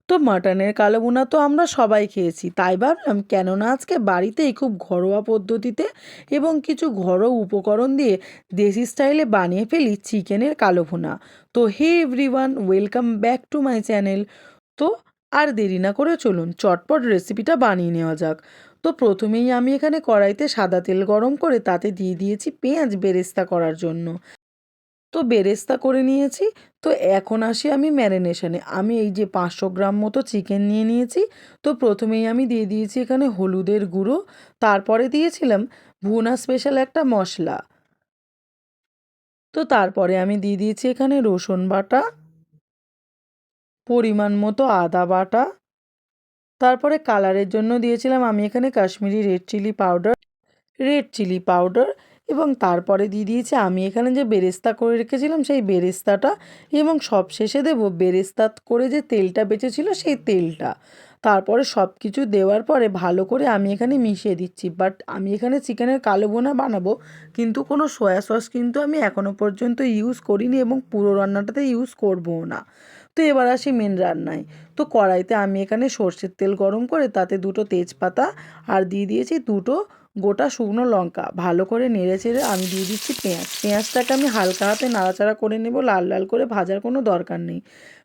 তো মাটনের কালো ভুনা তো আমরা সবাই খেয়েছি, তাই ভাবলাম কেননা আজকে বাড়িতেই খুব ঘরোয়া পদ্ধতিতে এবং কিছু ঘরোয়া উপকরণ দিয়ে দেশি স্টাইলে বানিয়ে ফেলি চিকেনের কালো ভুনা। তো hey everyone, welcome back to my channel. তো আর দেরি না করে চলুন চটপট রেসিপিটা বানিয়ে নেওয়া যাক। তো প্রথমেই আমি এখানে কড়াইতে সাদা তেল গরম করে তাতে দিয়ে দিয়েছি পেঁয়াজ বেরেস্তা করার জন্য। তো বেরেস্তা করে নিয়েছি। তো এখন আসি আমি ম্যারিনেশনে। আমি এই যে 500 গ্রাম মতো চিকেন নিয়ে নিয়েছি। তো প্রথমেই আমি দিয়ে দিয়েছি এখানে হলুদের গুঁড়ো, তারপরে দিয়েছিলাম ভুনা স্পেশাল একটা মশলা। তো তারপরে আমি দিয়ে দিয়েছি এখানে রসুন বাটা, পরিমাণ মতো আদা বাটা, তারপরে কালারের জন্য দিয়েছিলাম আমি এখানে কাশ্মীরি রেড চিলি পাউডার এবং তারপরে দিয়ে দিয়েছি আমি এখানে যে বেরেস্তা করে রেখেছিলাম সেই বেরেস্তাটা, এবং সবশেষে দেবো বেরেস্তা করে যে তেলটা বেঁচেছিল সেই তেলটা। তারপরে সব কিছু দেওয়ার পরে ভালো করে আমি এখানে মিশিয়ে দিচ্ছি। বাট আমি এখানে চিকেনের কালো ভুনা বানাবো, কিন্তু কোনো সয়া সস কিন্তু আমি এখনও পর্যন্ত ইউজ করিনি এবং পুরো রান্নাটাতে ইউজ করবও না। তো এবার আসি মেন রান্নায়। তো কড়াইতে আমি এখানে সর্ষের তেল গরম করে তাতে দুটো তেজপাতা আর দিয়ে দিয়েছি দুটো গোটা শুকনো লঙ্কা। ভালো করে নেড়েচেড়ে আমি দিয়ে দিচ্ছি পেঁয়াজটাকে আমি হালকা হাতে নাড়াচাড়া করে নেব, লাল লাল করে ভাজার কোনো দরকার নেই।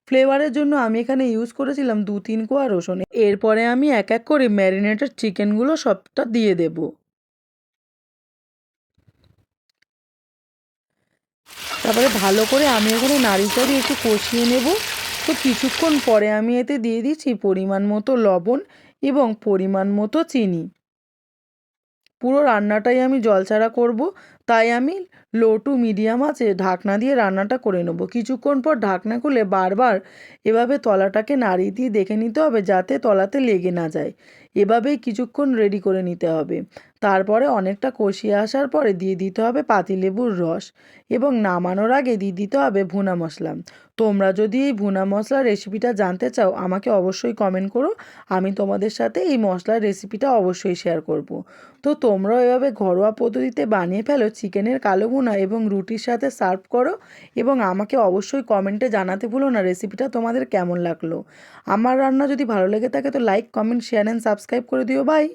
ফ্লেভারের জন্য আমি এখানে ইউজ করেছিলাম 2-3 কোয়া রসুন। এরপরে আমি এক এক করে ম্যারিনেটেড চিকেনগুলো সবটা দিয়ে দেব। তারপরে ভালো করে আমি এখানে নাড়িচাড়ি একটু কষিয়ে নেব। তো কিছুক্ষণ পরে আমি এতে দিয়ে দিচ্ছি পরিমাণ মতো লবণ এবং পরিমাণ মতো চিনি। পুরো রান্নাটাই আমি জল ছাড়া করব, তাই আমি লো টু মিডিয়াম আঁচে ঢাকনা দিয়ে রান্নাটা করে নেব। কিছুক্ষণ পর ঢাকনা খুলে বারবার এভাবে তলাটাকে নাড়িয়ে দিয়ে দেখে নিতে হবে যাতে তলাতে লেগে না যায়। এভাবেই কিছুক্ষণ রেডি করে নিতে হবে। তারপরে অনেকটা কষিয়ে আসার পরে দিয়ে দিতে হবে পাতিলেবুর রস, এবং নামানোর আগে দিয়ে দিতে হবে ভুনা মশলা। তোমরা যদি এই ভুনা মশলার রেসিপিটা জানতে চাও আমাকে অবশ্যই কমেন্ট করো, আমি তোমাদের সাথে এই মশলার রেসিপিটা অবশ্যই শেয়ার করব। তো তোমরাও এভাবে ঘরোয়া পদ্ধতিতে বানিয়ে ফেলো চিকেনের কালো ভুনা এবং রুটির সাথে সার্ভ করো, এবং আমাকে অবশ্যই কমেন্টে জানাতে ভুলো না রেসিপিটা তোমাদের কেমন লাগলো। আমার রান্না যদি ভালো লেগে থাকে তো like, comment, share and subscribe করে দিও। বাই।